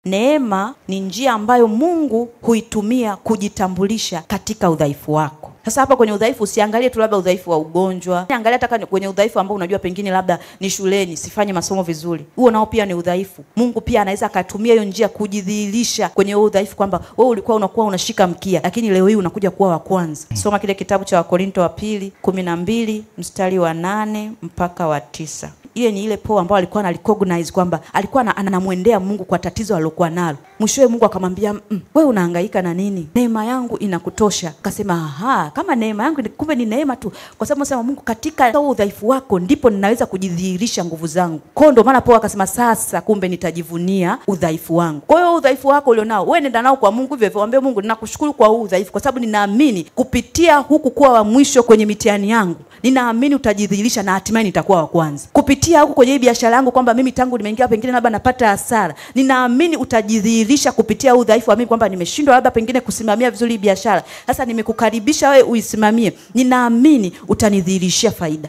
Neema ni njia ambayo Mungu huitumia kujitambulisha katika udhaifu wako. Sasa hapa kwenye udhaifu usiangalie tu labda udhaifu wa ugonjwa. Angalia hata kwenye udhaifu ambao unajua pengine labda ni shuleni, sifanye masomo vizuri. Huo nao pia ni udhaifu. Mungu pia anaweza akatumia hiyo njia kujidhihirisha kwenye huo udhaifu, kwamba wewe ulikuwa unakuwa unashika mkia, lakini leo hii unakuja kuwa wa kwanza. Soma kile kitabu cha Wakorinto wa pili 12 mstari wa 8 mpaka wa 9. Ile ni ile Paulo ambao alikuwa ana recognize kwamba alikuwa anamwendea Mungu kwa tatizo alilokuwa nalo. Mwishowe Mungu akamwambia, wewe unahangaika na nini? Neema yangu inakutosha. Akasema, aha, kama neema yangu kumbe ni neema tu. Kwa sababu nasema Mungu, katika udhaifu wako ndipo ninaweza kujidhihirisha nguvu zangu. Kwa ndio maana Paulo akasema, sasa kumbe nitajivunia udhaifu wangu. Kwa hiyo udhaifu wako ulionao, wewe nenda nao kwa Mungu hivyo, mwambie Mungu, ninakushukuru kwa huu udhaifu kwa sababu ninaamini kupitia huku kuwa wa mwisho kwenye mitihani yangu, ninaamini utajidhihirisha na hatimaye nitakuwa wa kwanza. Kupitia huku kwenye biashara yangu kwamba mimi tangu nimeingia pengine labda napata hasara, ninaamini utajidhihirisha kupitia udhaifu wa mimi kwamba nimeshindwa labda pengine kusimamia vizuri biashara. Sasa nimekukaribisha wewe uisimamie. Ninaamini utanidhihirishia faida.